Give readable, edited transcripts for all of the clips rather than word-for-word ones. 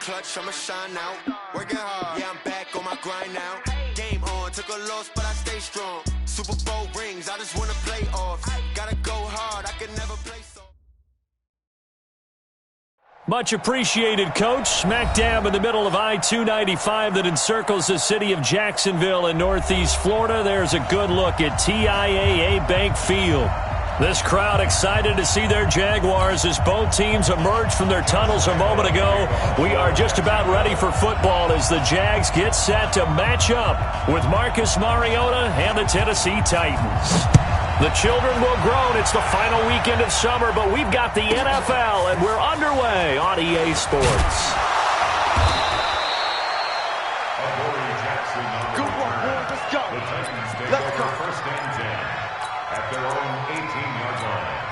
clutch, I'ma shine out. Working hard, yeah, I'm back on my grind now. Game on, took a loss, but I stay strong. Super Bowl rings, I just wanna play off. Gotta go hard, I can never play so. Much appreciated, Coach. Smack dab in the middle of I-295 that encircles the city of Jacksonville in Northeast Florida. There's a good look at TIAA Bank Field. This crowd excited to see their Jaguars as both teams emerged from their tunnels a moment ago. We are just about ready for football as the Jags get set to match up with Marcus Mariota and the Tennessee Titans. The children will groan. It's the final weekend of summer, but we've got the NFL, and we're underway on EA Sports. Good one, boys. Let's go. Let's go. First and 10 at their own 18-yard line.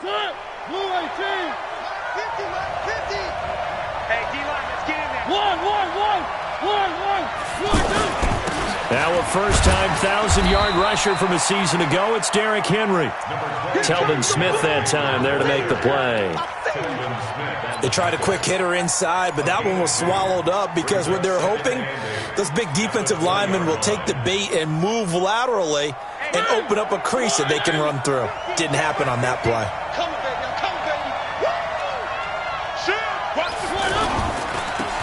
Blue 18. 50, 50. Hey, D-line, let's get in there. One. Now a first-time 1,000-yard rusher from a season ago, it's Derrick Henry. Telvin Smith that time there to make the play. They tried a quick hitter inside, but that one was swallowed up because what they're hoping, those big defensive linemen will take the bait and move laterally and open up a crease that they can run through. Didn't happen on that play. Come on, baby.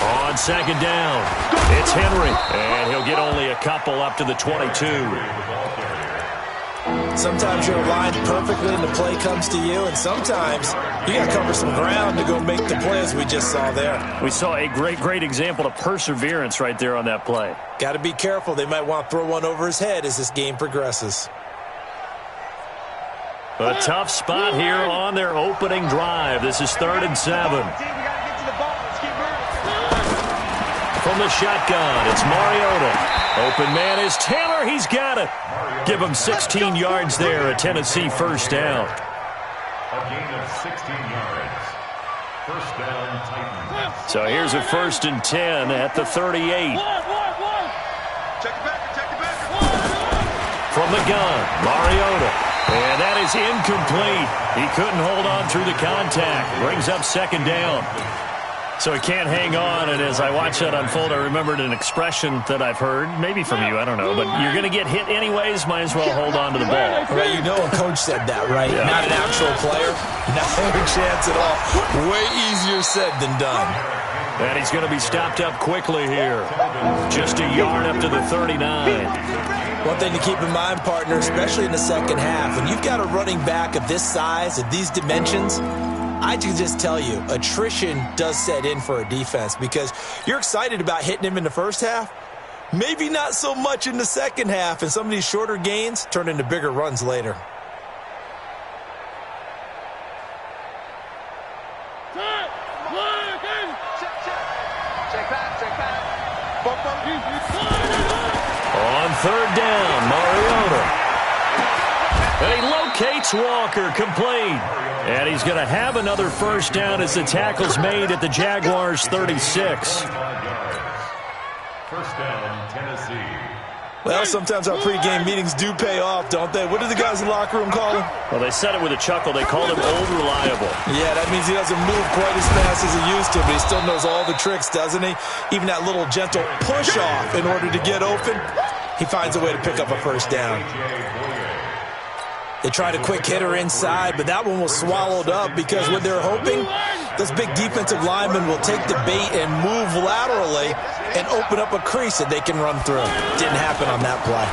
On second down, it's Henry, and he'll get only a couple up to the 22. Sometimes you're aligned perfectly and the play comes to you, and sometimes you got to cover some ground to go make the play as we just saw there. We saw a great example of perseverance right there on that play. Got to be careful. They might want to throw one over his head as this game progresses. A tough spot here on their opening drive. This is 3rd and 7. From the shotgun, it's Mariota. Open man is Taylor. He's got it. Give him 16 yards there, a Tennessee first down. A gain of 16 yards. First down, Titans. So here's a 1st and 10 at the 38. Check it back. From the gun, Mariota. And that is incomplete. He couldn't hold on through the contact. Brings up 2nd down. So he can't hang on, and as I watch that unfold, I remembered an expression that I've heard, maybe from you, I don't know, but you're going to get hit anyways, might as well hold on to the ball. Right, you know a coach said that, right? Yeah. Not an actual player. Not a chance at all. Way easier said than done. And he's going to be stopped up quickly here. Just a yard up to the 39. One thing to keep in mind, partner, especially in the second half, when you've got a running back of this size, of these dimensions, I can just tell you, attrition does set in for a defense because you're excited about hitting him in the first half. Maybe not so much in the second half, and some of these shorter gains turn into bigger runs later. On 3rd down, Mariota. And he locates Walker, complete. And he's going to have another first down as the tackle's made at the Jaguars' 36. First down, Tennessee. Well, sometimes our pregame meetings do pay off, don't they? What do the guys in the locker room call him? Well, they said it with a chuckle. They called him old reliable. Yeah, that means he doesn't move quite as fast as he used to, but he still knows all the tricks, doesn't he? Even that little gentle push-off in order to get open, he finds a way to pick up a first down. They tried a quick hitter inside, but that one was swallowed up because what they're hoping, those big defensive linemen will take the bait and move laterally and open up a crease that they can run through. Didn't happen on that play.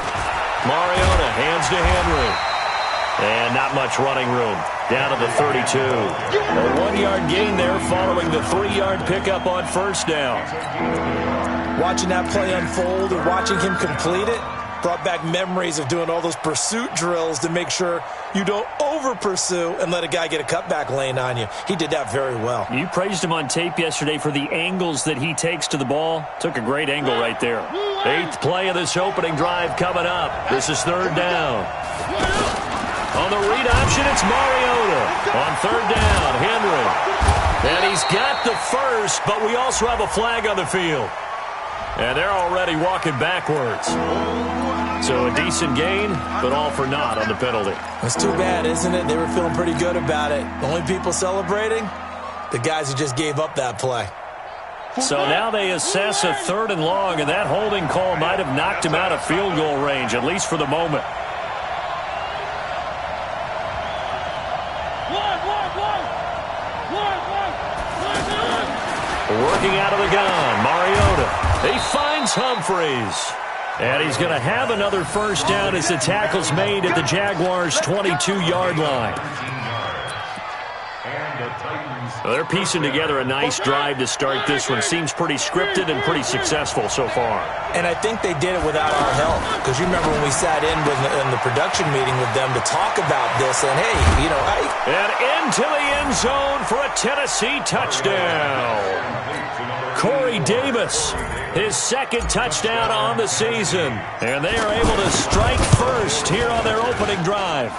Mariota hands to Henry. And not much running room. Down to the 32. A 1-yard gain there following the 3-yard pickup on first down. Watching that play unfold and watching him complete it brought back memories of doing all those pursuit drills to make sure you don't over-pursue and let a guy get a cutback lane on you. He did that very well. You praised him on tape yesterday for the angles that he takes to the ball. Took a great angle right there. 8th play of this opening drive coming up. This is 3rd down. On the read option, it's Mariota. On 3rd down, Henry. And he's got the first, but we also have a flag on the field. And they're already walking backwards. So a decent gain, but all for naught on the penalty. That's too bad, isn't it? They were feeling pretty good about it. The only people celebrating? The guys who just gave up that play. So now they assess a 3rd and long, and that holding call might have knocked him out of field goal range, at least for the moment. Working out of the gun, Mariota. He finds Humphreys. And he's going to have another first down as the tackle's made at the Jaguars' 22-yard line. Well, they're piecing together a nice drive to start this one. Seems pretty scripted and pretty successful so far. And I think they did it without our help. Because you remember when we sat in the production meeting with them to talk about this. And, hey, you know, And into the end zone for a Tennessee touchdown. Corey Davis, his 2nd touchdown on the season. And they are able to strike first here on their opening drive.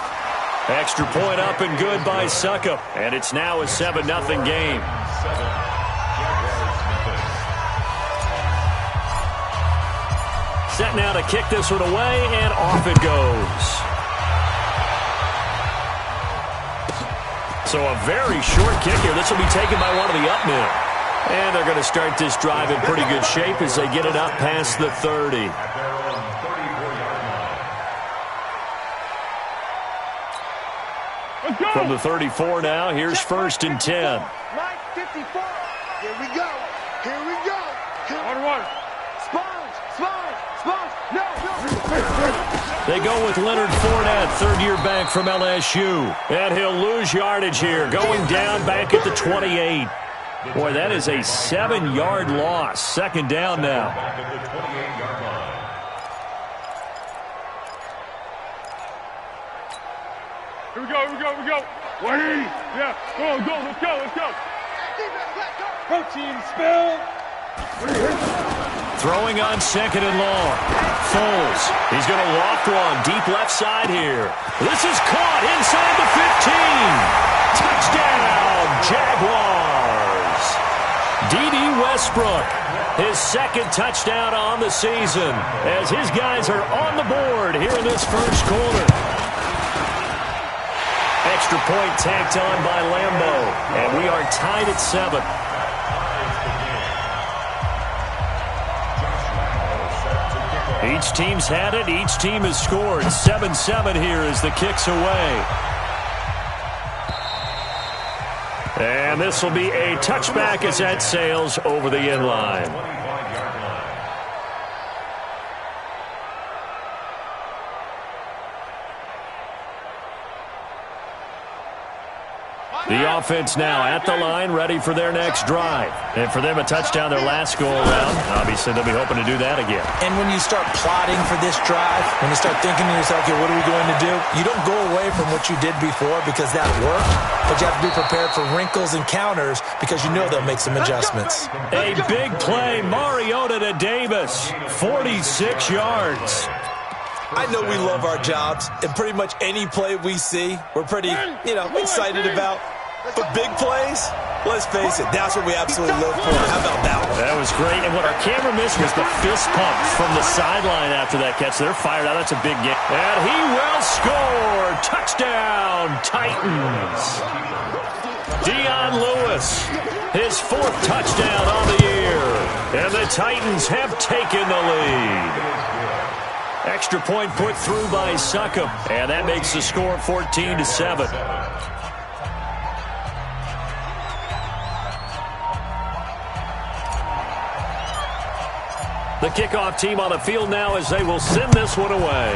Extra point up and good by Suckup. And it's now a 7-0 game. Set now to kick this one away, and off it goes. So a very short kick here. This will be taken by one of the up men. And they're going to start this drive in pretty good shape as they get it up past the 30. From the 34 now, here's 1st and 10. 54. Here we go. Here we go. One. Sponge. No. They go with Leonard Fournette, 3rd-year back from LSU. And he'll lose yardage here, going down back at the 28. Boy, that is a 7-yard loss. 2nd down now. Here we go. Wait. Yeah. Let's go. Protein spill. Throwing on 2nd and long. Foles. He's going to loft one deep left side here. This is caught inside the 15. Touchdown, Jaguars. D.D. Westbrook, his 2nd touchdown on the season as his guys are on the board here in this first quarter. Extra point tacked on by Lambo, and we are tied at 7. Each team's had it. Each team has scored. 7-7 here as the kick's away. And this will be a touchback as that sails over the end line. The offense now at the line, ready for their next drive. And for them, a touchdown their last go-around. Obviously, they'll be hoping to do that again. And when you start plotting for this drive, when you start thinking to yourself, okay, what are we going to do? You don't go away from what you did before because that worked, but you have to be prepared for wrinkles and counters because you know they'll make some adjustments. A big play, Mariota to Davis, 46 yards. I know we love our jobs, and pretty much any play we see, we're pretty, excited about. But big plays, let's face it, that's what we absolutely live for. How about that one? That was great. And what our camera missed was the fist pumps from the sideline after that catch. They're fired out. That's a big game. And he will score. Touchdown, Titans. Dion Lewis, his 4th touchdown on the year. And the Titans have taken the lead. Extra point put through by Suckup. And that makes the score 14-7. The kickoff team on the field now as they will send this one away.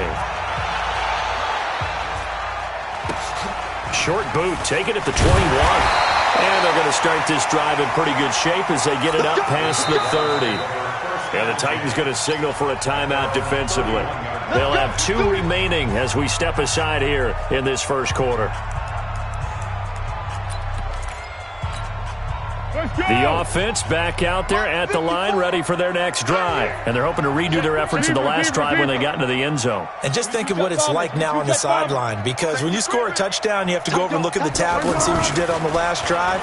Short boot, take it at the 21. And they're going to start this drive in pretty good shape as they get it up past the 30. And the Titans going to signal for a timeout defensively. They'll have 2 remaining as we step aside here in this first quarter. The offense back out there at the line, ready for their next drive. And they're hoping to redo their efforts in the last drive when they got into the end zone. And just think of what it's like now on the sideline, because when you score a touchdown, you have to go over and look at the tablet and see what you did on the last drive.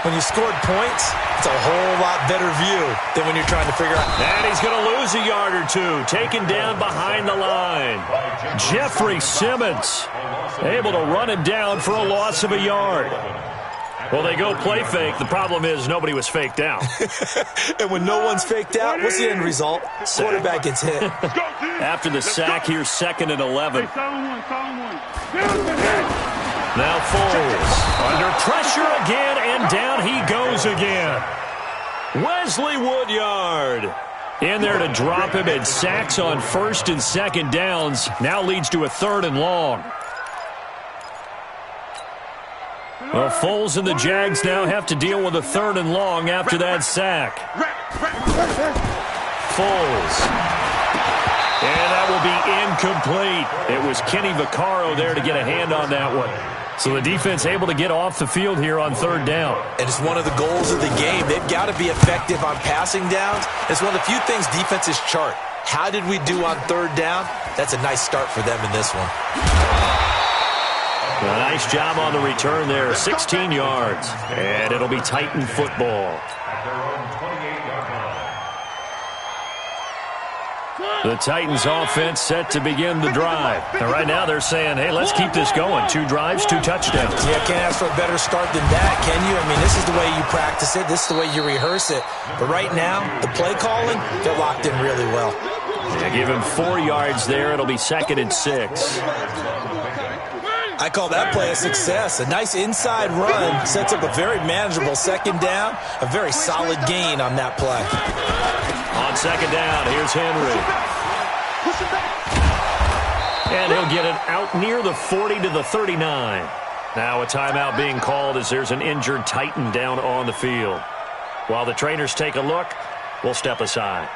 When you scored points, it's a whole lot better view than when you're trying to figure out. And he's going to lose a yard or two, taken down behind the line. Jeffrey Simmons able to run him down for a loss of a yard. Well, they go play fake. The problem is nobody was faked out. And when no one's faked out, what's the end result? Quarterback gets hit. After the sack, here's 2nd and 11. Now Foles under pressure again, and down he goes again. Wesley Woodyard in there to drop him, and sacks on 1st and 2nd downs. Now leads to a 3rd and long. Well, Foles and the Jags now have to deal with a 3rd and long after that sack. Foles. And that will be incomplete. It was Kenny Vaccaro there to get a hand on that one. So the defense able to get off the field here on 3rd down. And it's one of the goals of the game. They've got to be effective on passing downs. It's one of the few things defenses chart. How did we do on 3rd down? That's a nice start for them in this one. A nice job on the return there, 16 yards. And it'll be Titan football. The Titans offense set to begin the drive. And right now they're saying, hey, let's keep this going. 2 drives, 2 touchdowns. Yeah, can't ask for a better start than that, can you? I mean, this is the way you practice it. This is the way you rehearse it. But right now, the play calling, they're locked in really well. Yeah, give him 4 yards there. It'll be 2nd and 6. I call that play a success. A nice inside run sets up a very manageable 2nd down. A very solid gain on that play. On 2nd down, here's Henry. And he'll get it out near the 40 to the 39. Now a timeout being called as there's an injured Titan down on the field. While the trainers take a look, we'll step aside.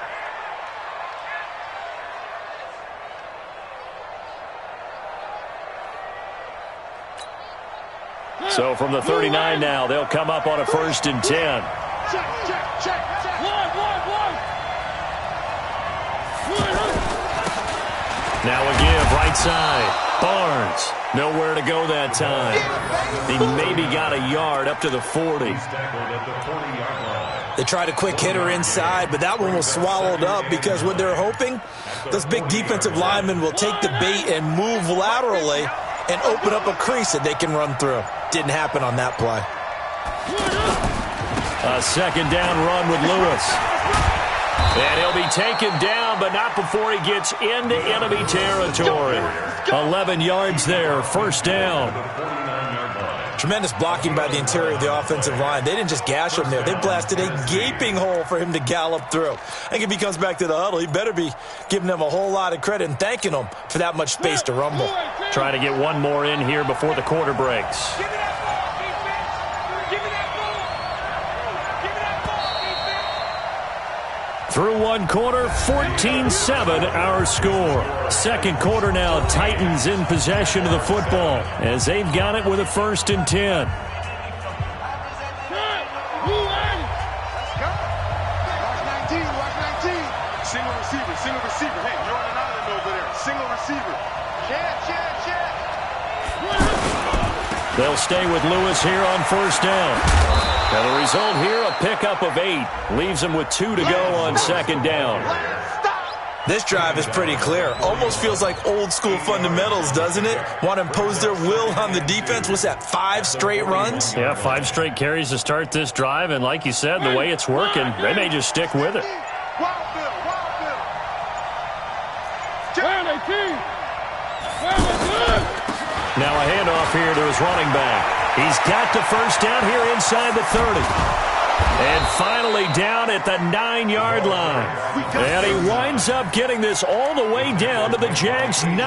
So from the 39 now, they'll come up on a 1st and 10. Check. Now a give, right side. Barnes, nowhere to go that time. He maybe got a yard up to the 40. They tried a quick hitter inside, but that one was swallowed up because what they're hoping, those big defensive linemen will take the bait and move laterally and open up a crease that they can run through. Didn't happen on that play. A 2nd down run with Lewis. And he'll be taken down, but not before he gets into enemy territory. 11 yards there, 1st down. Tremendous blocking by the interior of the offensive line. They didn't just gash him there. They blasted a gaping hole for him to gallop through. I think if he comes back to the huddle, he better be giving them a whole lot of credit and thanking them for that much space to rumble. Trying to get one more in here before the quarter breaks. Through 1 quarter, 14-7 our score. 2nd quarter now, Titans in possession of the football as they've got it with a 1st and 10. Single receiver. Hey, you're on an island over there. Single receiver. Check. They'll stay with Lewis here on 1st down. Now the result here, a pickup of 8. Leaves them with 2 to go on 2nd down. This drive is pretty clear. Almost feels like old school fundamentals, doesn't it? Want to impose their will on the defense. What's that, 5 straight runs? Yeah, 5 straight carries to start this drive. And like you said, the way it's working, they may just stick with it. Now a handoff here to his running back. He's got the 1st down here inside the 30. And finally down at the 9-yard line. And he winds up getting this all the way down to the Jags' 9.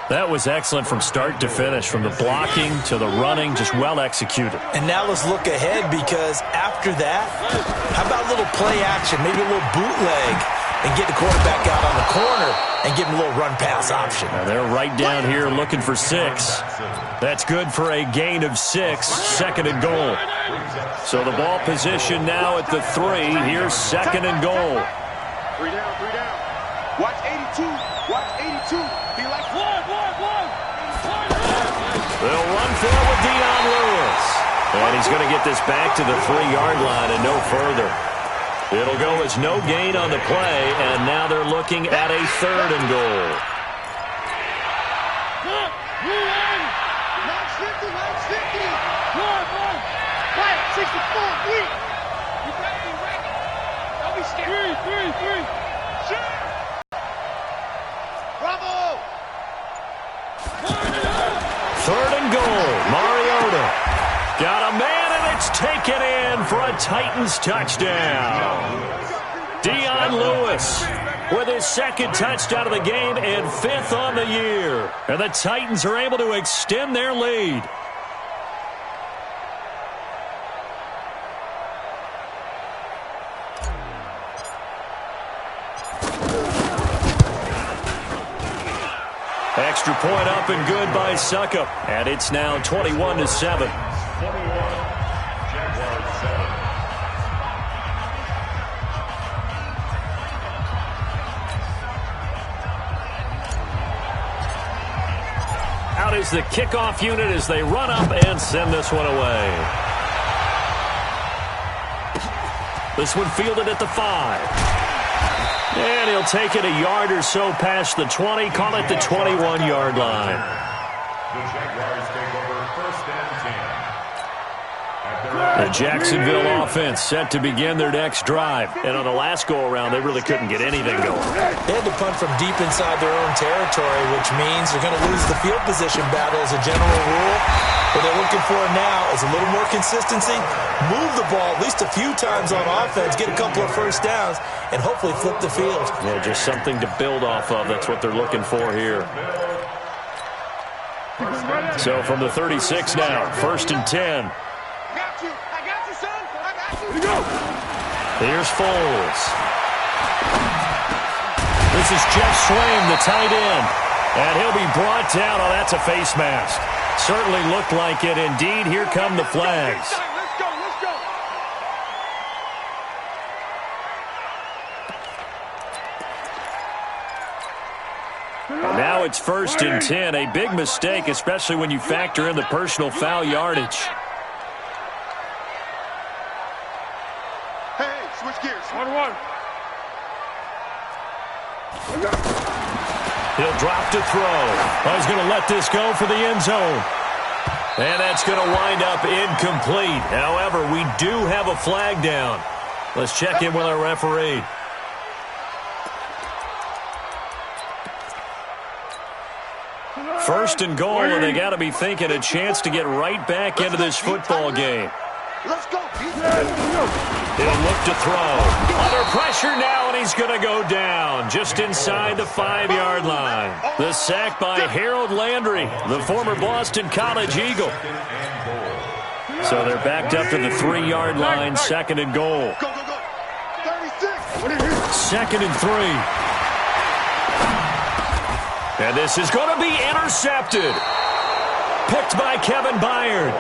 That was excellent from start to finish, from the blocking to the running, just well executed. And now let's look ahead, because after that, how about a little play action, maybe a little bootleg, and get the quarterback out on the corner and give him a little run-pass option. Now they're right down here looking for 6. That's good for a gain of 6, 2nd and goal. So the ball position now at the 3. Here's 2nd and goal. 3 down. Watch 82. He likes one. They'll run for it with Dion Lewis. And he's going to get this back to the 3-yard line and no further. It'll go as no gain on the play, and now they're looking at a 3rd and goal. Bravo! 3rd and goal. Mariota got a man, and it's taken in for a Titans touchdown. Dion Lewis with his 2nd touchdown of the game and 5th on the year. And the Titans are able to extend their lead. Extra point up and good by Suckup. And it's now 21-7. Out is the kickoff unit as they run up and send this one away. This one fielded at the 5. And he'll take it a yard or so past the 20, call it the 21-yard line. The Jaguars take over 1st and 10. The Jacksonville offense set to begin their next drive. And on the last go-around, they really couldn't get anything going. They had to punt from deep inside their own territory, which means they're going to lose the field position battle as a general rule. What they're looking for now is a little more consistency, move the ball at least a few times on offense, get a couple of 1st downs, and hopefully flip the field. Yeah, just something to build off of. That's what they're looking for here. So from the 36 now, 1st and 10. I got you, son. I got you. Here's Foles. This is Jeff Swaim, the tight end. And he'll be brought down. Oh, that's a face mask. Certainly looked like it. Indeed, here come the flags. Let's go. Now it's 1st and 10. A big mistake, especially when you factor in the personal foul yardage. Hey, switch gears. 1-1. He'll drop to throw. Oh, he's going to let this go for the end zone. And that's going to wind up incomplete. However, we do have a flag down. Let's check in with our referee. First and goal, and they got to be thinking a chance to get right back into this football game. Let's go. He'll look to throw. Under pressure now, and he's going to go down just inside the 5-yard line. The sack by Harold Landry, the former Boston College Eagle. So they're backed up to the 3-yard line, 2nd and goal. Go. 36. 2nd and 3. And this is going to be intercepted. Picked by Kevin Byard.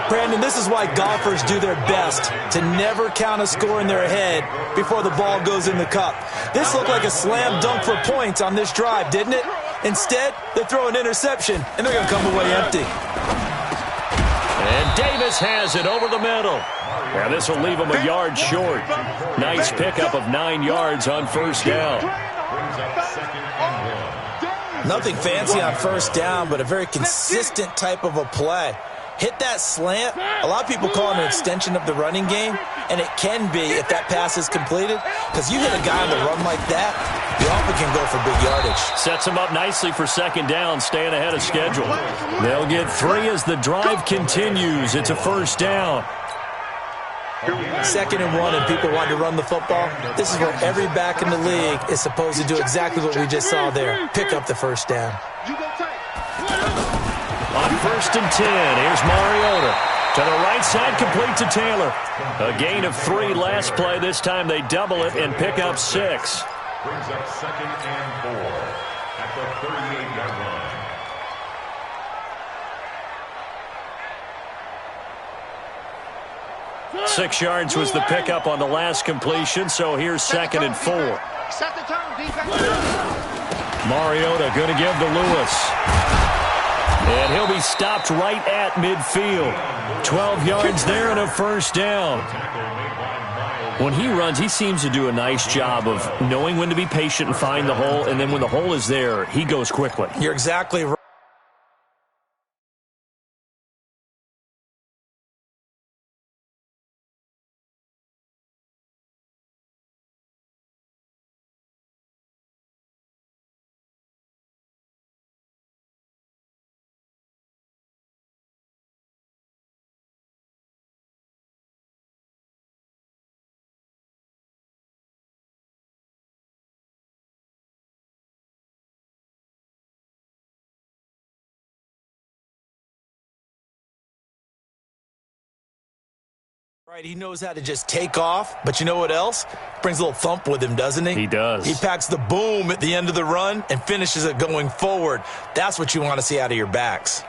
Brandon, this is why golfers do their best to never count a score in their head before the ball goes in the cup. This looked like a slam dunk for points on this drive, didn't it? Instead, they throw an interception, and they're going to come away empty. And Davis has it over the middle. Now this will leave him a yard short. Nice pickup of 9 yards on 1st down. Brings up 2nd and 1. Nothing fancy on 1st down, but a very consistent type of a play. Hit that slant. A lot of people call it an extension of the running game, and it can be if that pass is completed, because you hit a guy on the run like that, you often can go for big yardage. Sets him up nicely for 2nd down, staying ahead of schedule. They'll get 3 as the drive continues. It's a 1st down. 2nd and 1, and people want to run the football. This is where every back in the league is supposed to do exactly what we just saw there. Pick up the 1st down. On 1st and 10, here's Mariota. To the right side, complete to Taylor. A gain of 3 last play. This time they double it and pick up 6. Brings up 2nd and 4 at the 38-yard line. 6 yards was the pickup on the last completion, so here's 2nd and 4. Set the tone, defense. Mariota going to give to Lewis. And he'll be stopped right at midfield. 12 yards there and a first down. When he runs, he seems to do a nice job of knowing when to be patient and find the hole, and then when the hole is there, he goes quickly. You're exactly right. Right, he knows how to just take off, but you know what else? Brings a little thump with him, doesn't he? He does. He packs the boom at the end of the run and finishes it going forward. That's what you want to see out of your backs.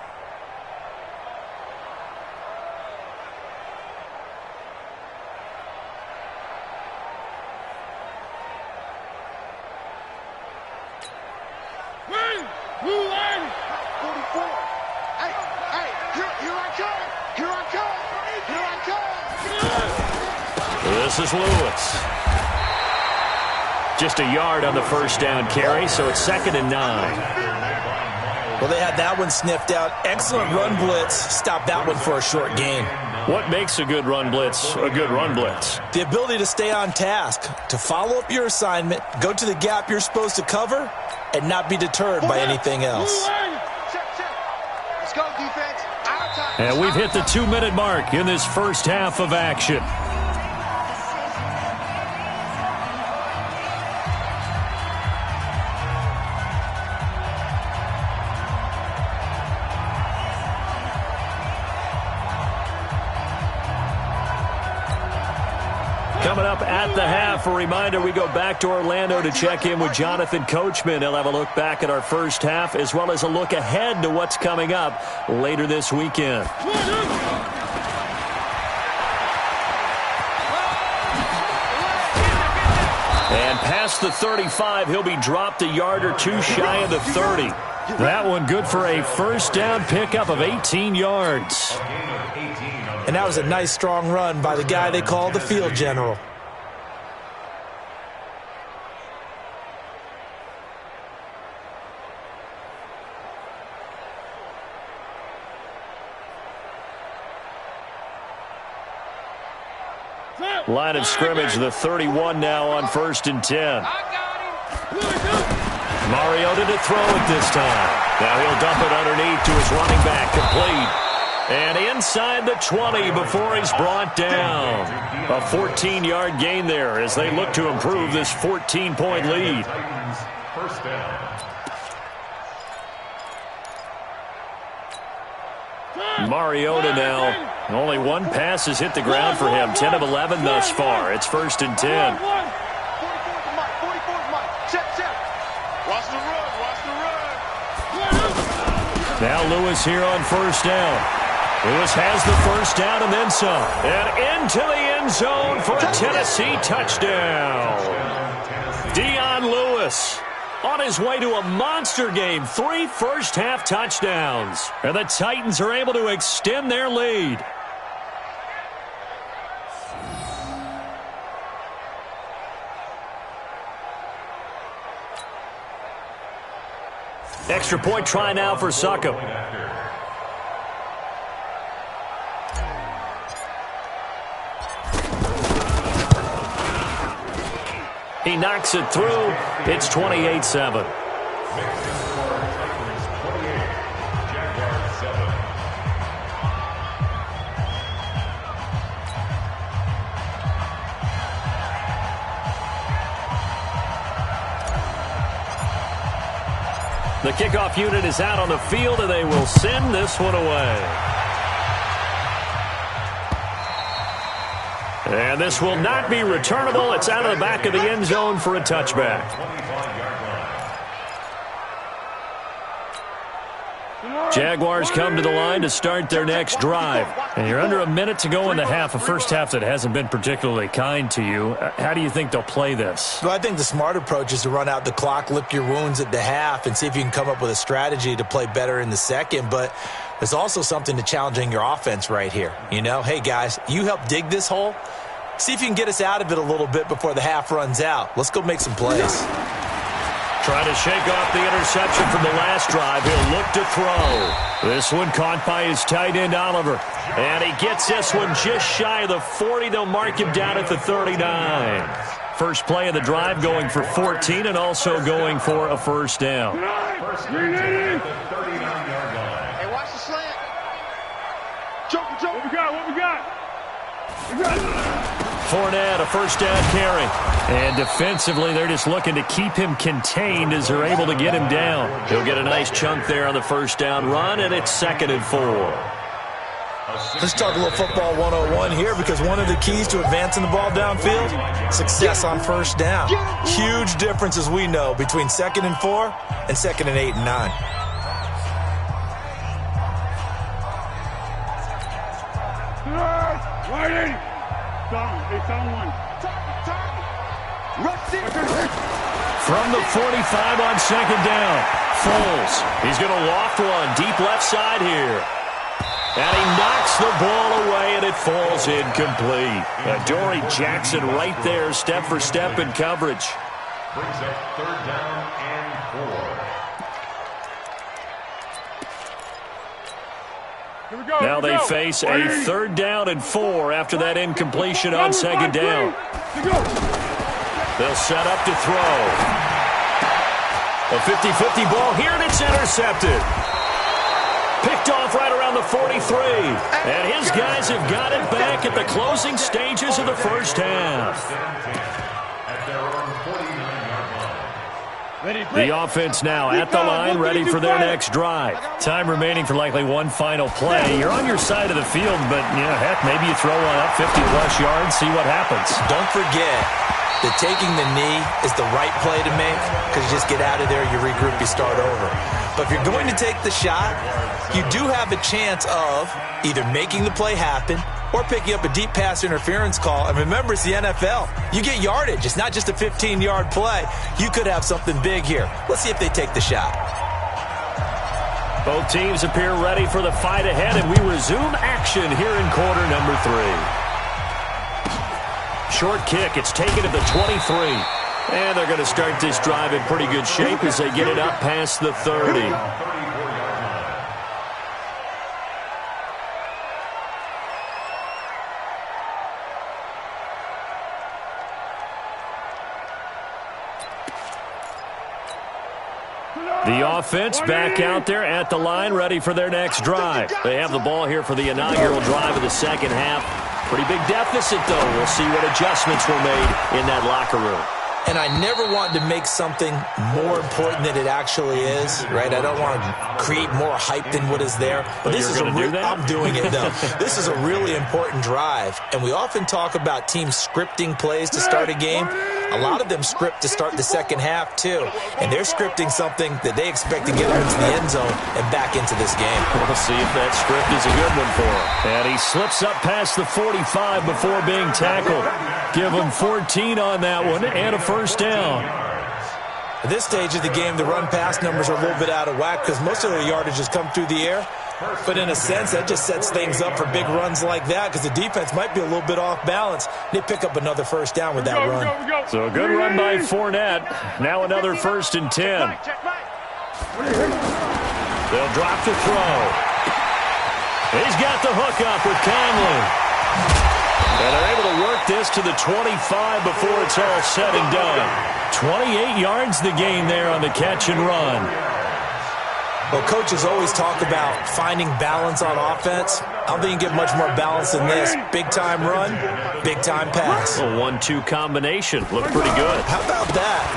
This is Lewis. Just a yard on the first down carry, so it's 2nd and 9. Well, they had that one sniffed out. Excellent run blitz. Stop that one for a short gain. What makes a good run blitz a good run blitz? The ability to stay on task, to follow up your assignment, go to the gap you're supposed to cover, and not be deterred by anything else. Let's go, defense. Out of time. And we've hit the 2-minute mark in this first half of action. Coming up at the half, a reminder, we go back to Orlando to check in with Jonathan Coachman. He'll have a look back at our first half as well as a look ahead to what's coming up later this weekend. And past the 35, he'll be dropped a yard or two shy of the 30. That one good for a first down pickup of 18 yards. And that was a nice, strong run by the guy they call the field general. Line of scrimmage, the 31 now on 1st and 10. Mariota to throw it this time. Now he'll dump it underneath to his running back, complete. And inside the 20 before he's brought down. A 14-yard gain there as they look to improve this 14-point lead. First down. Mariota now. Only one pass has hit the ground for him. 10 of 11 thus far. It's 1st and 10. Watch the run. Now Lewis here on first down. Lewis has the first down and then some. And into the end zone for a Tennessee touchdown. Dion Lewis on his way to a monster game. 3 first-half touchdowns. And the Titans are able to extend their lead. Extra point try now for Succop. He knocks it through. It's 28-7. The kickoff unit is out on the field, and they will send this one away. And this will not be returnable. It's out of the back of the end zone for a touchback. Jaguars come to the line to start their next drive. And you're under a minute to go in the half, a first half that hasn't been particularly kind to you. How do you think they'll play this? Well, I think the smart approach is to run out the clock, lick your wounds at the half, and see if you can come up with a strategy to play better in the second. But there's also something to challenging your offense right here. You know, hey, guys, you help dig this hole. See if you can get us out of it a little bit before the half runs out. Let's go make some plays. Trying to shake off the interception from the last drive. He'll look to throw. This one caught by his tight end, Oliver. And he gets this one just shy of the 40. They'll mark him down at the 39. First play of the drive going for 14 and also going for a first down. Hey, watch the slant. Joker. What we got? Fournette, a first down carry. And defensively, they're just looking to keep him contained as they're able to get him down. He'll get a nice chunk there on the first down run, and it's 2nd and 4. Let's talk a little football 101 here, because one of the keys to advancing the ball downfield, success on first down. Huge difference, as we know, between 2nd and 4 and 2nd and 8 and 9. Right in. Someone. From the 45 on 2nd down, Foles. He's going to loft one deep left side here. And he knocks the ball away, and it falls incomplete. Adoree Jackson right there, step for step in coverage. Brings up 3rd down and 4. Here we go. Now they face a 3rd down and 4 after that incompletion on 2nd down. They'll set up to throw. A 50-50 ball here, and it's intercepted. Picked off right around the 43. And his guys have got it back at the closing stages of the first half. At their own 49-yard line. The offense now at the line, ready for their next drive. Time remaining for likely one final play. You're on your side of the field, but, heck, maybe you throw one up 50-plus yards, see what happens. Don't forget that taking the knee is the right play to make, because you just get out of there, you regroup, you start over. But if you're going to take the shot, you do have a chance of either making the play happen or picking up a deep pass interference call. And remember, it's the NFL. You get yardage. It's not just a 15-yard play. You could have something big here. Let's see if they take the shot. Both teams appear ready for the fight ahead, and we resume action here in quarter number 3. Short kick. It's taken at the 23. And they're going to start this drive in pretty good shape as they get it up past the 30. The offense back out there at the line, ready for their next drive. They have the ball here for the inaugural drive of the second half. Pretty big deficit, though. We'll see what adjustments were made in that locker room. And I never want to make something more important than it actually is, right? I don't want to create more hype than what is there. But this is I'm doing it, though. This is a really important drive. And we often talk about teams scripting plays to start a game. A lot of them script to start the second half, too. And they're scripting something that they expect to get them into the end zone and back into this game. We'll see if that script is a good one for him. And he slips up past the 45 before being tackled. Give him 14 on that one and a first down. At this stage of the game, the run-pass numbers are a little bit out of whack because most of their yardage has come through the air. But in a sense, that just sets things up for big runs like that because the defense might be a little bit off balance. They pick up another first down with that run. So a good run by Fournette. Now another 1st and 10. They'll drop to throw. He's got the hook up with Conley. And they're able to work this to the 25 before it's all said and done. 28 yards the gain there on the catch and run. Well, coaches always talk about finding balance on offense. I don't think you get much more balance than this. Big-time run, big-time pass. A 1-2 combination. Looked pretty good. How about that?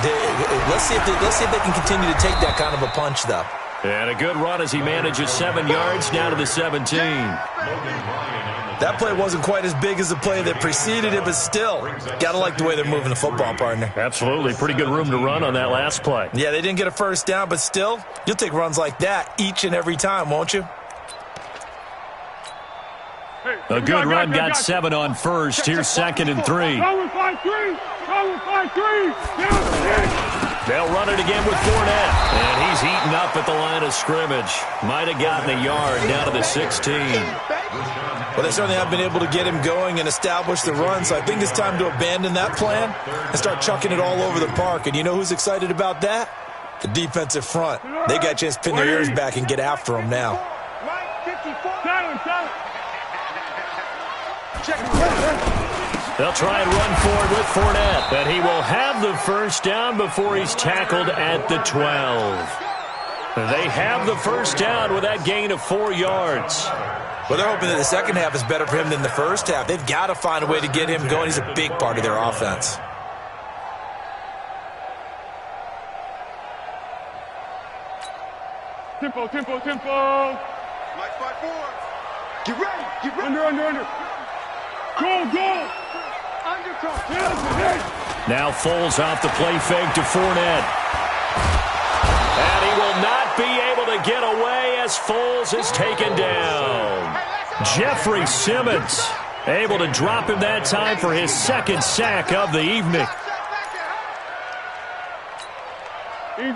Let's see if they can continue to take that kind of a punch, though. And a good run as he manages 7 yards down to the 17. Logan Ryan on the That play wasn't quite as big as the play that preceded it, but still, got to like the way they're moving the football, partner. Absolutely. Pretty good room to run on that last play. Yeah, they didn't get a first down, but still, you'll take runs like that each and every time, won't you? A good run got 7 on first. Here's 2nd and 3. They'll run it again with Fournette. And he's heating up at the line of scrimmage. Might have gotten a yard down to the 16. Well, they certainly have been able to get him going and establish the run, so I think it's time to abandon that plan and start chucking it all over the park. And you know who's excited about that? The defensive front. They got a chance to pin their ears back and get after him now. They'll try and run forward with Fournette, and he will have the first down before he's tackled at the 12. They have the first down with that gain of 4 yards. Well, they're hoping that the second half is better for him than the first half. They've got to find a way to get him going. He's a big part of their offense. Tempo. Mike 5-4. Get ready. Under. Go. Now Foles off the play fake to Fournette. And he will not be able to get away as Foles is taken down. Jeffrey Simmons able to drop him that time for his 2nd sack of the evening.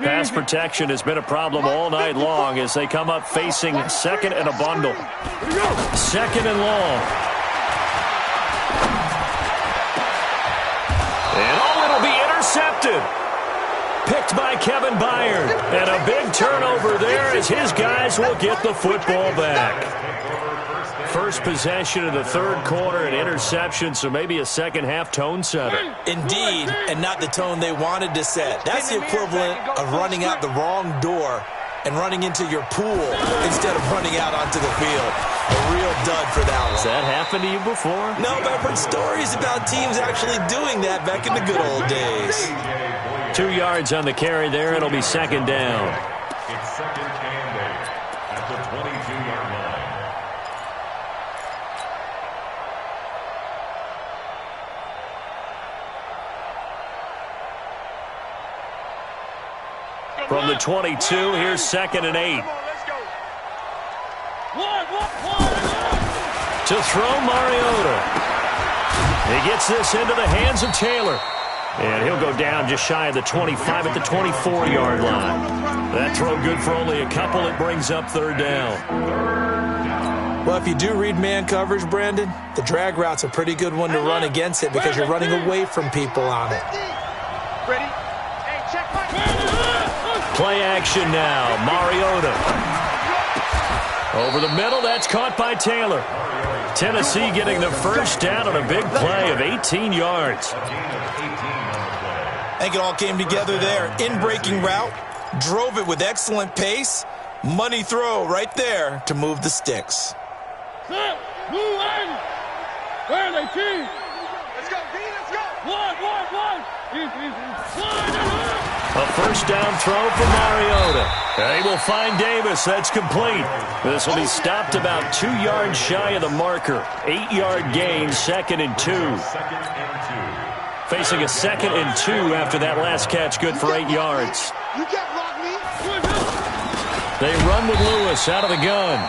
Pass protection has been a problem all night long as they come up facing 2nd and a bundle. 2nd and long. And it'll be intercepted. Picked by Kevin Byard. And a big turnover there as his guys will get the football back. First possession of the 3rd quarter, an interception, so maybe a second-half tone setter. Indeed, and not the tone they wanted to set. That's the equivalent of running out the wrong door and running into your pool instead of running out onto the field. A real dud for that one. Has that happened to you before? No, but I've heard stories about teams actually doing that back in the good old days. 2 yards on the carry there. It'll be 2nd down. It's 2nd and 8 at the 22-yard line. From the 22, here's 2nd and 8. To throw Mariota. He gets this into the hands of Taylor. And he'll go down just shy of the 25 at the 24-yard line. That throw good for only a couple. It brings up 3rd down. Well, if you do read man coverage, Brandon, the drag route's a pretty good one to run against it because you're running away from people on it. Ready? Hey, check my... Play action now. Mariota. Over the middle. That's caught by Taylor. Tennessee getting the first down on a big play of 18 yards. I think it all came together there. In-breaking route. Drove it with excellent pace. Money throw right there to move the sticks. Set, move in. Where are they, team? Let's go, D, let's go. One. A first down throw for Mariota. They will find Davis. That's complete. This will be stopped about 2 yards shy of the marker. 8-yard gain, 2nd and 2. Facing a 2nd and 2 after that last catch, good for 8 yards. You can't block me. They run with Lewis out of the gun.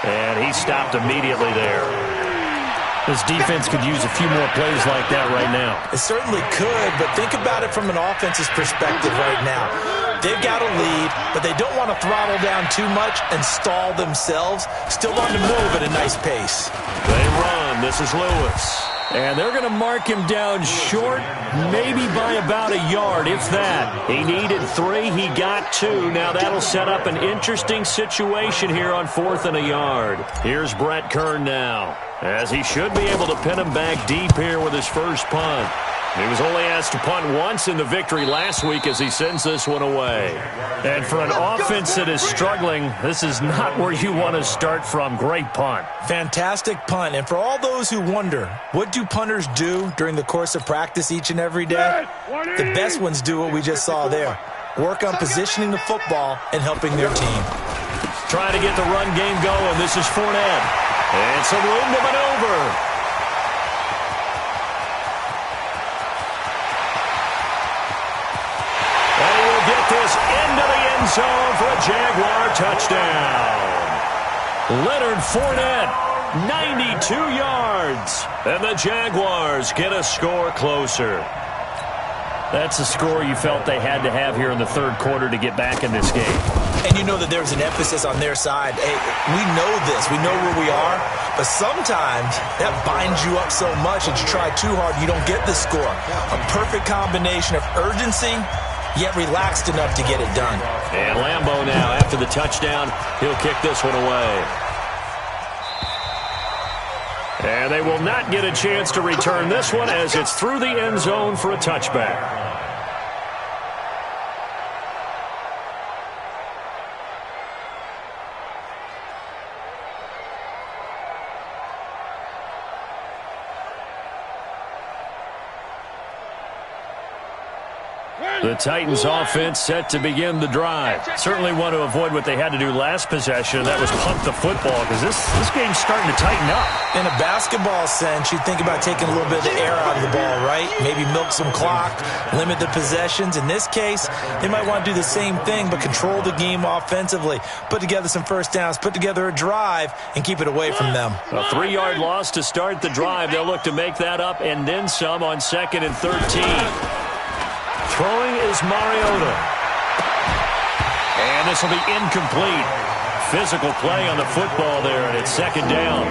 And he stopped immediately there. This defense could use a few more plays like that right now. It certainly could, but think about it from an offense's perspective right now. They've got a lead, but they don't want to throttle down too much and stall themselves. Still want to move at a nice pace. They run. This is Lewis. And they're going to mark him down short, maybe by about a yard, if that. He needed 3. He got 2. Now that'll set up an interesting situation here on 4th and a yard. Here's Brett Kern now, as he should be able to pin him back deep here with his first punt. He was only asked to punt once in the victory last week as he sends this one away. And for an offense that is struggling, this is not where you want to start from. Great punt. Fantastic punt. And for all those who wonder, what do punters do during the course of practice each and every day? The best ones do what we just saw there. Work on positioning the football and helping their team. Trying to get the run game going. This is Fournette. And some room to maneuver. And he will get this into the end zone for a Jaguar touchdown. Leonard Fournette, 92 yards. And the Jaguars get a score closer. That's a score you felt they had to have here in the third quarter to get back in this game. And you know that there's an emphasis on their side. Hey, we know this. We know where we are. But sometimes that binds you up so much that you try too hard, you don't get the score. A perfect combination of urgency, yet relaxed enough to get it done. And Lambeau now, after the touchdown, he'll kick this one away. And they will not get a chance to return this one as it's through the end zone for a touchback. The Titans offense set to begin the drive. Certainly want to avoid what they had to do last possession, and that was punt the football, because this game's starting to tighten up. In a basketball sense, you think about taking a little bit of the air out of the ball, right? Maybe milk some clock, limit the possessions. In this case, they might want to do the same thing, but control the game offensively. Put together some first downs, put together a drive, and keep it away from them. A 3-yard loss to start the drive. They'll look to make that up and then some on 2nd and 13. Throwing is Mariota. And this will be incomplete. Physical play on the football there, and it's 2nd down.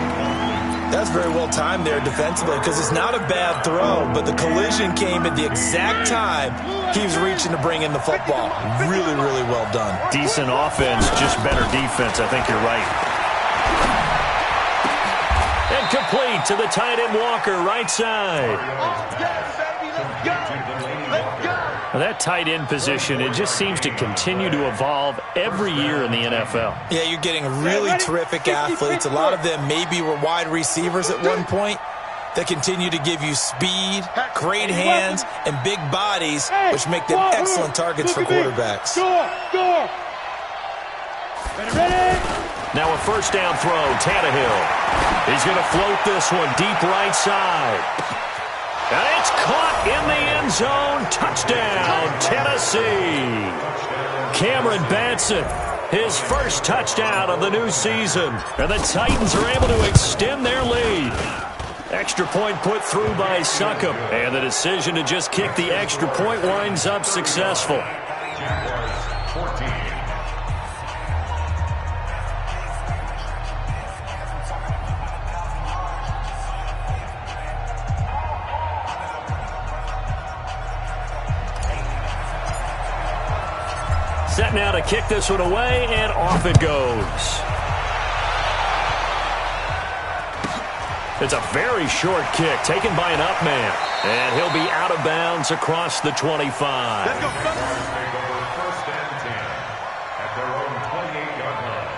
That's very well timed there defensively, because it's not a bad throw, but the collision came at the exact time he was reaching to bring in the football. Really, really well done. Decent offense, just better defense. I think you're right. And complete to the tight end Walker, right side. That tight end position, it just seems to continue to evolve every year in the NFL. Yeah, you're getting really terrific athletes. A lot of them maybe were wide receivers at one point. They continue to give you speed, great hands, and big bodies, which make them excellent targets for quarterbacks. Now a first down throw, Tannehill. He's going to float this one deep right side. And it's caught in the end zone. Touchdown, Tennessee. Cameron Batson, his first touchdown of the new season. And the Titans are able to extend their lead. Extra point put through by Succop. And the decision to just kick the extra point winds up successful. Set now to kick this one away, and off it goes. It's a very short kick taken by an up man. And he'll be out of bounds across the 25. Let's go. Take over 1st and 10 at their own 28-yard line.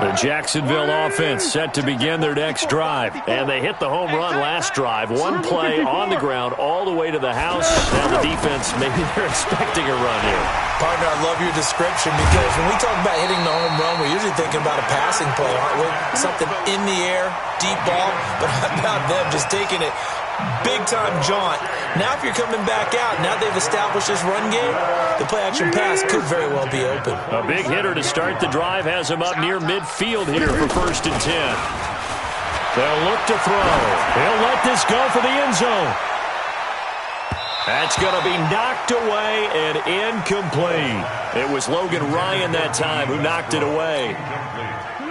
The Jacksonville offense set to begin their next drive. And they hit the home run last drive. One play on the ground all the way to the house. Now the defense, maybe they're expecting a run here. Partner, I love your description, because when we talk about hitting the home run, we're usually thinking about a passing play, aren't we? Something in the air, deep ball. But how about them just taking it big-time jaunt? Now if you're coming back out, now they've established this run game, the play-action pass could very well be open. A big hitter to start the drive has him up near midfield here for 1st and 10. They'll look to throw. He'll let this go for the end zone. That's going to be knocked away and incomplete. It was Logan Ryan that time who knocked it away.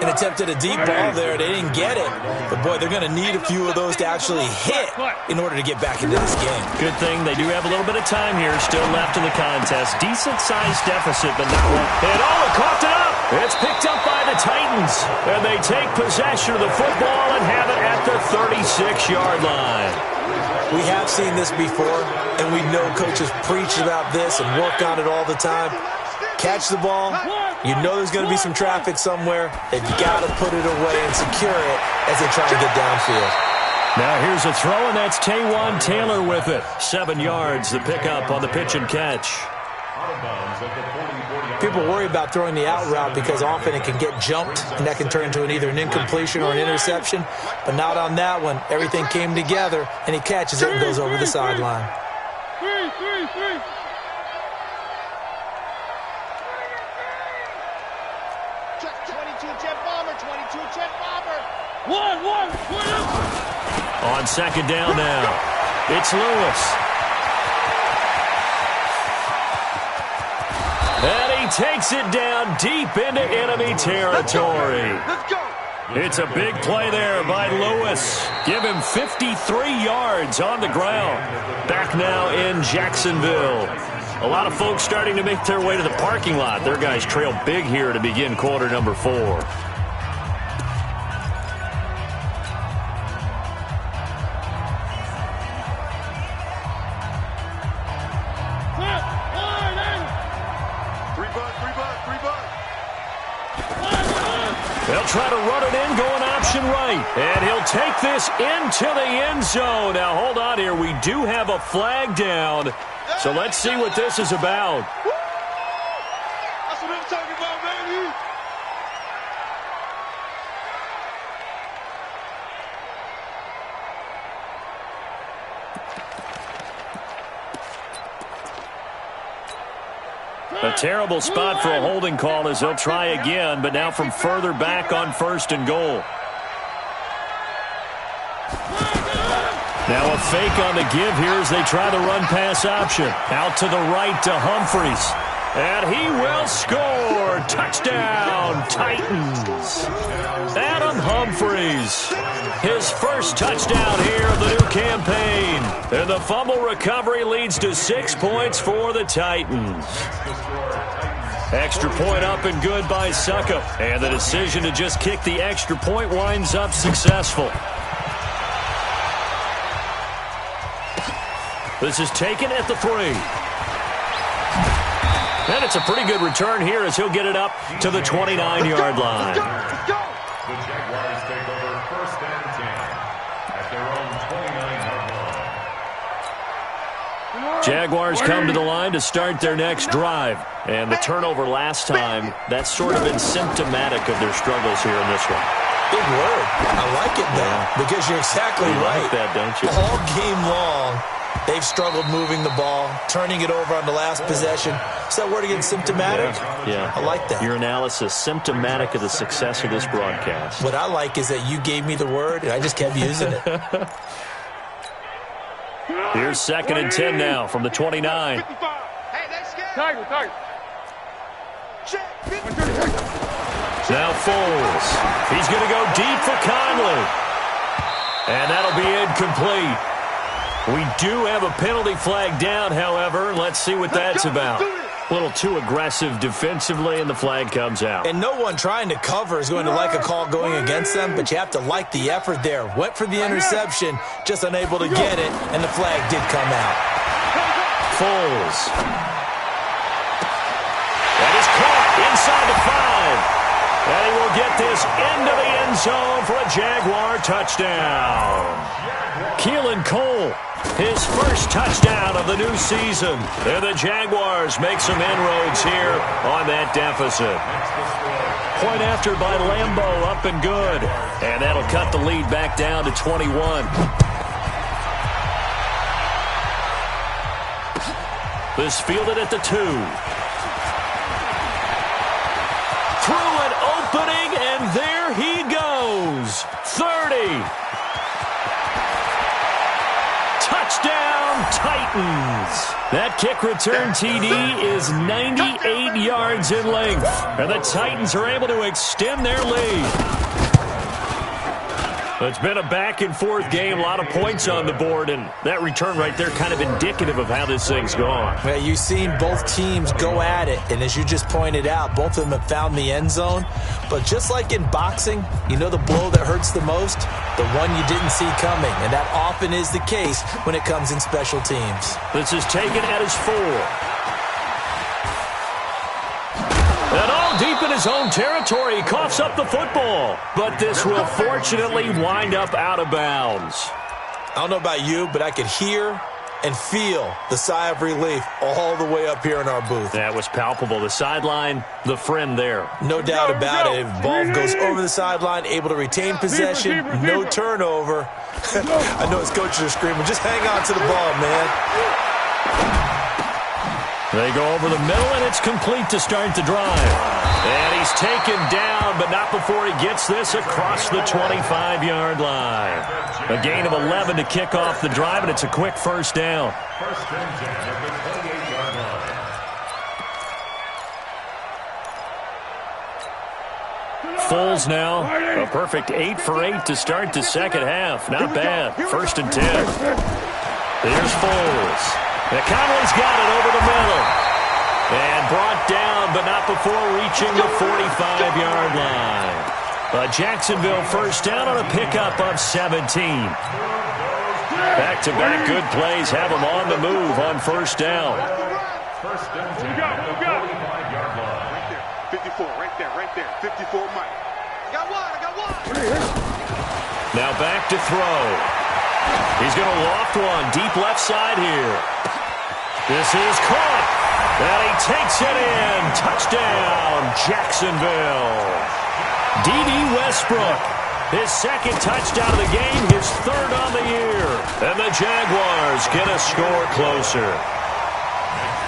And attempted a deep ball there. They didn't get it. But, boy, they're going to need a few of those to actually hit in order to get back into this game. Good thing they do have a little bit of time here still left in the contest. Decent-sized deficit, but not one. And it coughed it up. It's picked up by the Titans. And they take possession of the football and have it at the 36-yard line. We have seen this before, and we know coaches preach about this and work on it all the time. Catch the ball. You know there's going to be some traffic somewhere. They've got to put it away and secure it as they try to get downfield. Now here's a throw, and that's Taywan Taylor with it. 7 yards, the pickup on the pitch and catch. Out of bounds at the 40-40 People worry about throwing the out route because often it can get jumped, and that can turn into either an incompletion or an interception. But not on that one. Everything came together, and he catches it and goes over the sideline. Three. One. On second down now, it's Lewis. And he takes it down deep into enemy territory. Let's go. It's a big play there by Lewis. Give him 53 yards on the ground. Back now in Jacksonville. A lot of folks starting to make their way to the parking lot. Their guys trail big here to begin quarter number 4. They'll try to run it in, going option right. And he'll take this into the end zone. Now, hold on here. We do have a flag down. So let's see what this is about. That's what I'm talking about, baby. A terrible spot for a holding call as they'll try again, but now from further back on 1st and goal. Now a fake on the give here as they try the run-pass option. Out to the right to Humphries. And he will score. Touchdown, Titans. Adam Humphries. His first touchdown here of the new campaign. And the fumble recovery leads to 6 points for the Titans. Extra point up and good by Suckup. And the decision to just kick the extra point winds up successful. This is taken at the 3. And it's a pretty good return here as he'll get it up to the 29-yard line. The Jaguars take over 1st and 10 at their own 29-yard line. Jaguars come to the line to start their next drive. And the turnover last time, that's sort of been symptomatic of their struggles here in this one. Big word. I like it, though, because you're exactly right. Like that, don't you? All game long, they've struggled moving the ball, turning it over on the last possession. Is that word again, symptomatic? Yeah. I like that. Your analysis, symptomatic of the success of this broadcast. What I like is that you gave me the word, and I just kept using it. Here's 2nd and 10 now from the 29. Hey, that's good. Tiger. Now Foles. He's going to go deep for Conley. And that'll be incomplete. We do have a penalty flag down, however. Let's see what that's about. A little too aggressive defensively, and the flag comes out. And no one trying to cover is going to like a call going against them, but you have to like the effort there. Went for the interception, just unable to get it, and the flag did come out. Foles. That is caught inside the 5. And he will get this into the end zone for a Jaguar touchdown. Keelan Cole, his first touchdown of the new season. And the Jaguars make some inroads here on that deficit. Point after by Lambo, up and good. And that'll cut the lead back down to 21. This fielded at the 2. Through an opening, and there he goes. 30. Touchdown, Titans. That kick return TD is 98 yards in length. And the Titans are able to extend their lead. It's been a back-and-forth game, a lot of points on the board, and that return right there kind of indicative of how this thing's gone. Well, you've seen both teams go at it, and as you just pointed out, both of them have found the end zone. But just like in boxing, you know the blow that hurts the most? The one you didn't see coming, and that often is the case when it comes in special teams. This is taken at his 4. And all deep in his own territory, he coughs up the football. But this will fortunately wind up out of bounds. I don't know about you, but I could hear and feel the sigh of relief all the way up here in our booth. That was palpable. The sideline, the friend there. No doubt about it. If ball goes over the sideline, able to retain possession, no turnover. I know his coaches are screaming, just hang on to the ball, man. They go over the middle, and it's complete to start the drive. And he's taken down, but not before he gets this across the 25-yard line. A gain of 11 to kick off the drive, and it's a quick first down. First and 10 at the 28-yard line. Foles now, a perfect 8 for 8 to start the second half. Not bad. First and 10. Here's Foles. Now Conley's got it over the middle. And brought down, but not before reaching the 45-yard line. A Jacksonville first down on a pickup of 17. Back-to-back good plays have them on the move on first down. First and 10 at the 45-yard line. Right there, 54 Mike. I got one. Now back to throw. He's going to loft one deep left side here. This is caught. And he takes it in. Touchdown, Jacksonville. D.D. Westbrook, his second touchdown of the game, his third on the year. And the Jaguars get a score closer.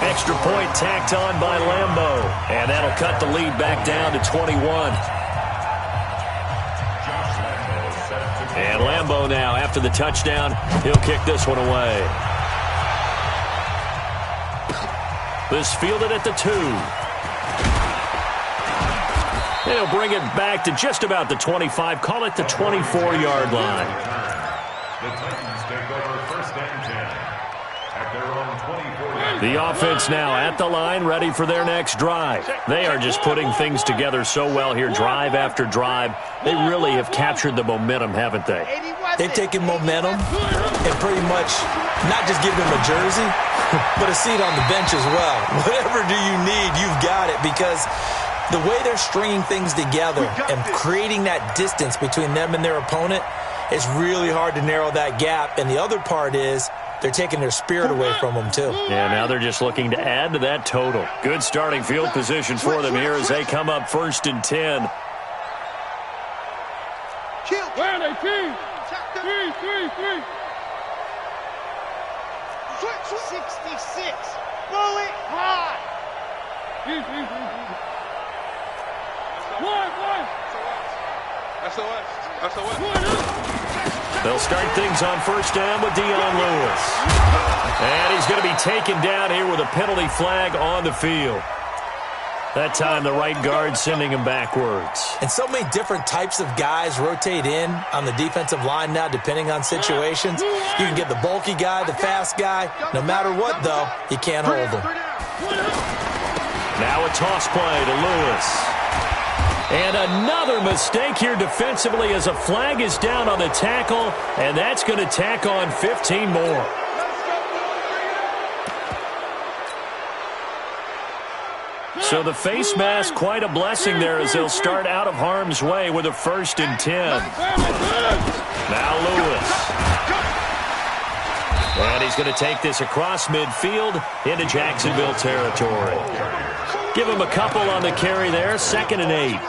Extra point tacked on by Lambeau. And that'll cut the lead back down to 21. And Lambeau now, after the touchdown, he'll kick this one away. This fielded at the 2. And he'll bring it back to just about the 25. Call it the 24-yard line. The Titans take over first and 10 at their own 24-yard line. The offense now at the line, ready for their next drive. They are just putting things together so well here, drive after drive. They really have captured the momentum, haven't they? They've taken momentum and pretty much not just give them a jersey, but a seat on the bench as well. Whatever do you need, you've got it, because the way they're stringing things together and creating that distance between them and their opponent, it's really hard to narrow that gap. And the other part is they're taking their spirit away from them, too. Yeah, now they're just looking to add to that total. Good starting field position for them here as they come up first and 10. Where are they, team? 3. 66. Roll it high. One. SOS. They'll start things on first down with Dion Lewis. And he's going to be taken down here with a penalty flag on the field. That time the right guard sending him backwards. And so many different types of guys rotate in on the defensive line now, depending on situations. You can get the bulky guy, the fast guy. No matter what, though, you can't hold him. Now a toss play to Lewis. And another mistake here defensively as a flag is down on the tackle, and that's going to tack on 15 more. So the face mask, quite a blessing there as they'll start out of harm's way with a first and 10. Now Lewis. And he's going to take this across midfield into Jacksonville territory. Give him a couple on the carry there, 2nd and 8.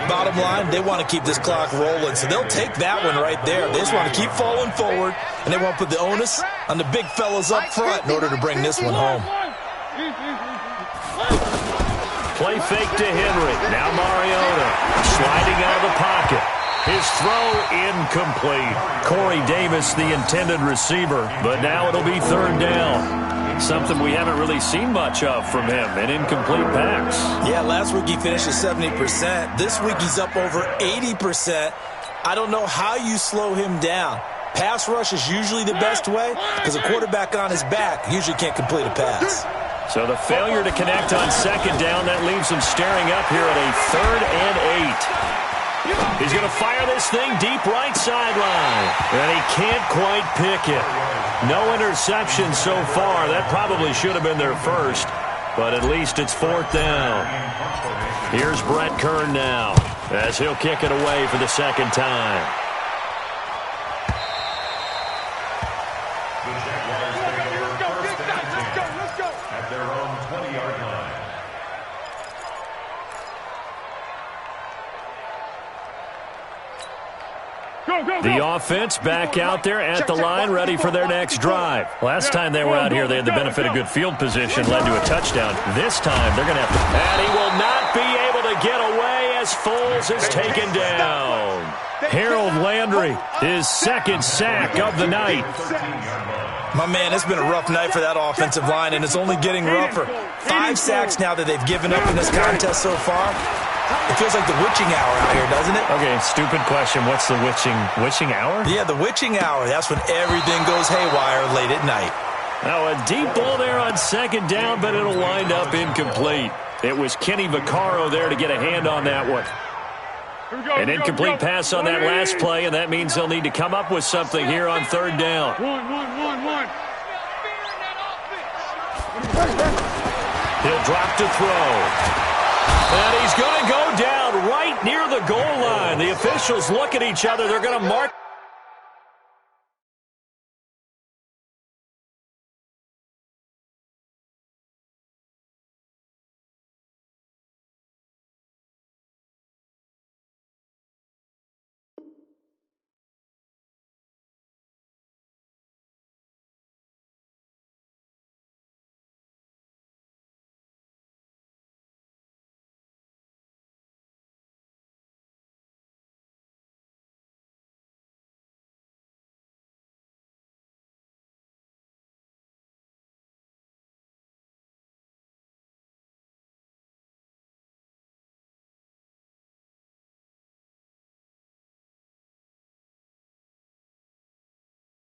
Bottom line, they want to keep this clock rolling, so they'll take that one right there. They just want to keep falling forward, and they want to put the onus on the big fellas up front in order to bring this one home. Play fake to Henry. Now Mariota sliding out of the pocket. His throw incomplete. Corey Davis, the intended receiver, but now it'll be 3rd down. Something we haven't really seen much of from him, an incomplete pass. Yeah, last week he finished at 70%. This week he's up over 80%. I don't know how you slow him down. Pass rush is usually the best way because a quarterback on his back usually can't complete a pass. So the failure to connect on 2nd down, that leaves him staring up here at a 3rd and 8. He's going to fire this thing deep right sideline, and he can't quite pick it. No interception so far. That probably should have been their first, but at least it's 4th down. Here's Brett Kern now as he'll kick it away for the 2nd time. The Jaguars take over at their own 20-yard line. The offense back out there at the line, ready for their next drive. Last time they were out here, they had the benefit of good field position, led to a touchdown. This time, they're going to have to... And he will not be able to get away as Foles is taken down. Harold Landry, his second sack of the night. My man, it's been a rough night for that offensive line, and it's only getting rougher. 5 sacks now that they've given up in this contest so far. It feels like the witching hour out here, doesn't it? Okay, stupid question. What's the witching hour? Yeah, the witching hour. That's when everything goes haywire late at night. Now, a deep ball there on second down, but it'll wind up incomplete. It was Kenny Vaccaro there to get a hand on that one. An incomplete pass on that last play, and that means they'll need to come up with something here on third down. One. He'll drop to throw. And he's going to go down right near the goal line. The officials look at each other. They're going to mark.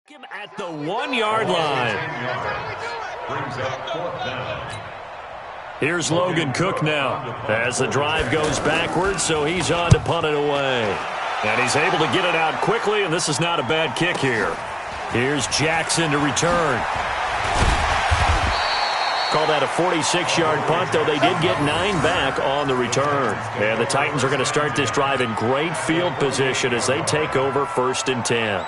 Him at the 1-yard line. Brings up 4th down. Here's Logan Cook now as the drive goes backwards, so he's on to punt it away. And he's able to get it out quickly, and this is not a bad kick here. Here's Jackson to return. Call that a 46-yard punt, though they did get 9 back on the return. And the Titans are going to start this drive in great field position as they take over 1st and 10.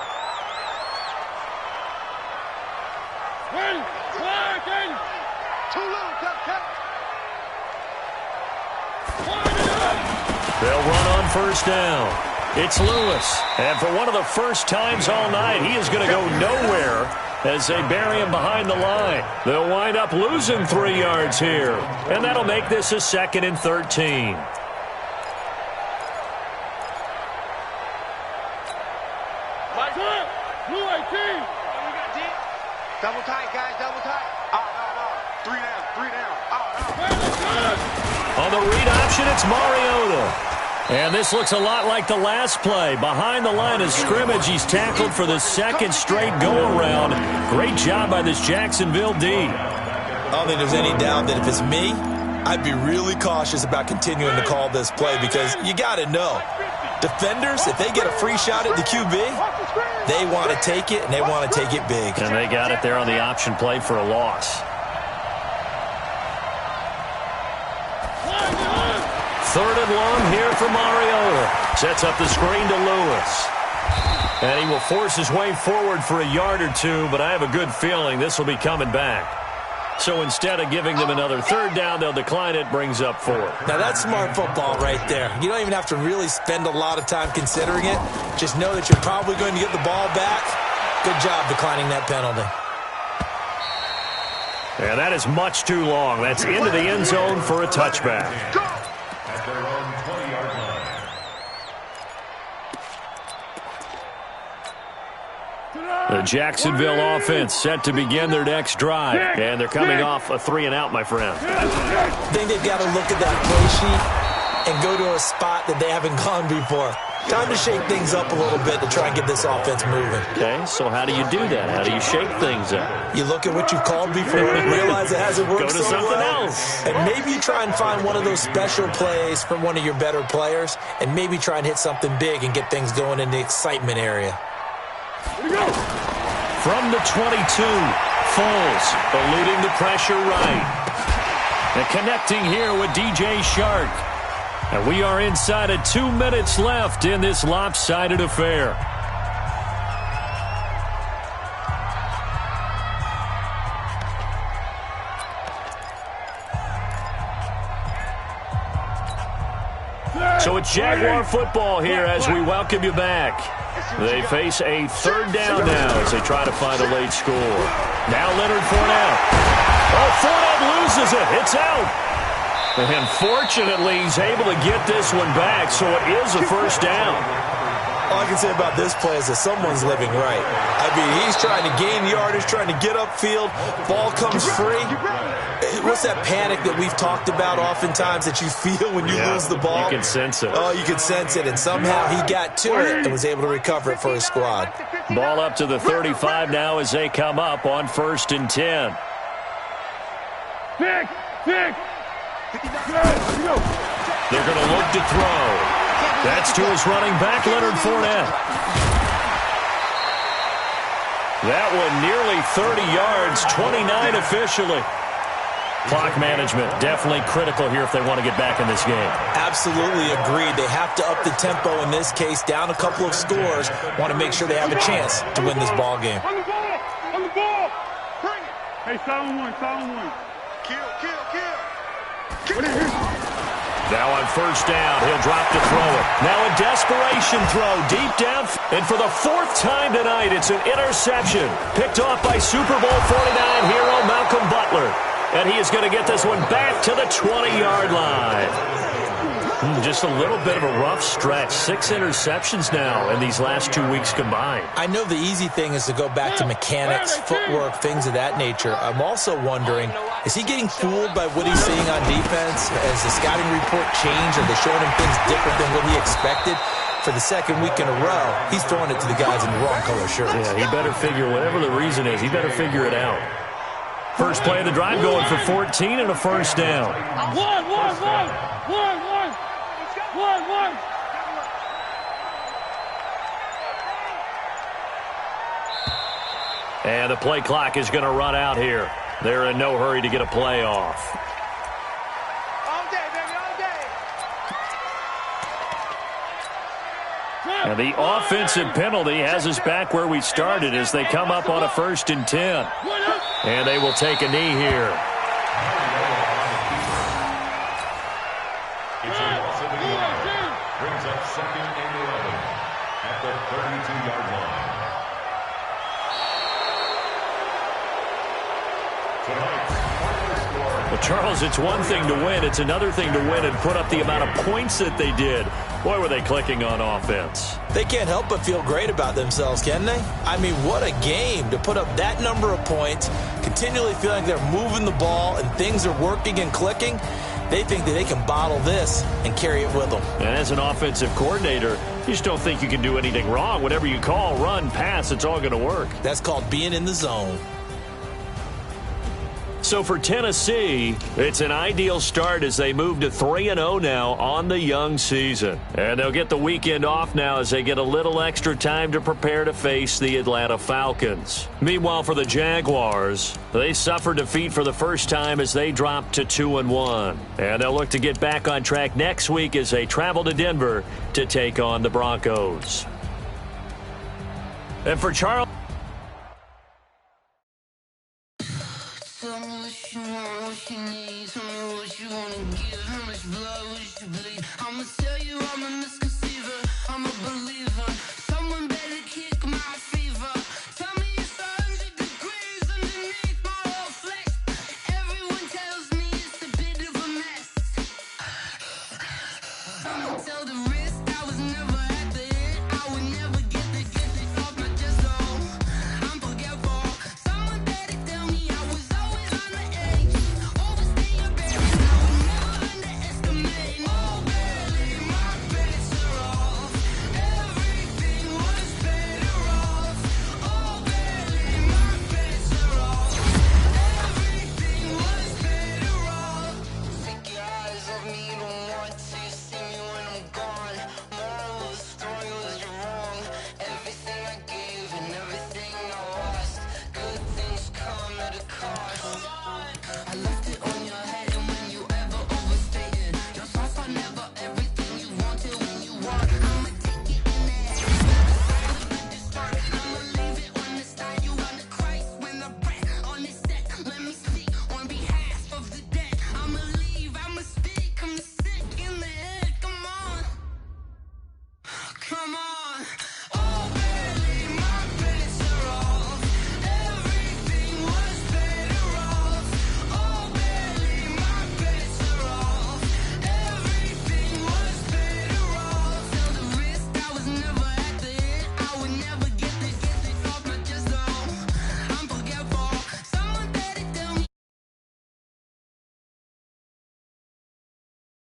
They'll run on 1st down. It's Lewis. And for one of the first times all night, he is going to go nowhere as they bury him behind the line. They'll wind up losing 3 yards here. And that'll make this a 2nd and 13. Double tight, guys, double tight. No. 3 down. On the read option, it's Mariota. And this looks a lot like the last play. Behind the line of scrimmage, he's tackled for the 2nd straight go-around. Great job by this Jacksonville D. I don't think there's any doubt that if it's me, I'd be really cautious about continuing to call this play because you got to know, defenders, if they get a free shot at the QB, they want to take it, and they want to take it big. And they got it there on the option play for a loss. 3rd and long here for Mariota. Sets up the screen to Lewis. And he will force his way forward for a yard or 2, but I have a good feeling this will be coming back. So instead of giving them another 3rd down, they'll decline it, brings up 4. Now that's smart football right there. You don't even have to really spend a lot of time considering it. Just know that you're probably going to get the ball back. Good job declining that penalty. And that is much too long. That's into the end zone for a touchback. At their own 20-yard line. The Jacksonville offense set to begin their next drive. And they're coming off a 3-and-out, my friend. I think they've got to look at that play sheet and go to a spot that they haven't gone before. Time to shake things up a little bit to try and get this offense moving. Okay, so how do you do that? How do you shake things up? You look at what you've called before and realize it hasn't worked Go to so something well. else. And maybe you try and find one of those special plays from one of your better players and maybe try and hit something big and get things going in the excitement area. From the 22, Foles eluding the pressure right. And connecting here with DJ Shark. And we are inside of 2 minutes left in this lopsided affair. So it's Jaguar football here as we welcome you back. They face a third down now as they try to find a late score. Now Leonard Fournette. Oh, Fournette loses it. It's out. And fortunately, he's able to get this one back, so it is a first down. All I can say about this play is that someone's living right. I mean, he's trying to gain yardage, trying to get upfield. Ball comes free. What's that panic that we've talked about oftentimes that you feel when you lose the ball? You can sense it. Oh, you can sense it. And somehow he got to it and was able to recover it for his squad. Ball up to the 35 now as they come up on 1st and 10. Six. They're going to look to throw. That's to his running back, Leonard Fournette. That one nearly 30 yards, 29 officially. Clock management definitely critical here if they want to get back in this game. Absolutely agreed. They have to up the tempo in this case, down a couple of scores. Want to make sure they have a chance to win this ball game. On the ball. Bring it. Hey, silent one. Kill. Now on 1st down, he'll drop to throw it. Now a desperation throw deep down. And for the 4th time tonight, it's an interception. Picked off by Super Bowl 49 hero Malcolm Butler. And he is going to get this one back to the 20-yard line. Just a little bit of a rough stretch. 6 interceptions now in these last 2 weeks combined. I know the easy thing is to go back to mechanics, footwork, things of that nature. I'm also wondering, is he getting fooled by what he's seeing on defense? Has the scouting report changed? Are they showing him things different than what he expected? For the 2nd week in a row, he's throwing it to the guys in the wrong color shirts. Yeah, he better figure, whatever the reason is, he better figure it out. First play of the drive going for 14 and a 1st down. One. And the play clock is going to run out here. They're in no hurry to get a play off. All day, baby, all day. And the offensive penalty has us back where we started as they come up on a 1st and 10. And they will take a knee here. It's a loss of 11. Brings up 2nd and 11 at the 32-yard line. Well, Charles, it's one thing to win. It's another thing to win and put up the amount of points that they did. Boy, were they clicking on offense. They can't help but feel great about themselves, can they? I mean, what a game to put up that number of points, continually feeling like they're moving the ball and things are working and clicking. They think that they can bottle this and carry it with them. And as an offensive coordinator, you just don't think you can do anything wrong. Whatever you call, run, pass, it's all going to work. That's called being in the zone. So for Tennessee, it's an ideal start as they move to 3-0 now on the young season. And they'll get the weekend off now as they get a little extra time to prepare to face the Atlanta Falcons. Meanwhile, for the Jaguars, they suffered defeat for the first time as they dropped to 2-1. And they'll look to get back on track next week as they travel to Denver to take on the Broncos. And for Charles... Tell me what you want, what you need. Tell me what you wanna give. How much blood would you bleed? I'ma tell you I'm a misconceiver. I'm a believer.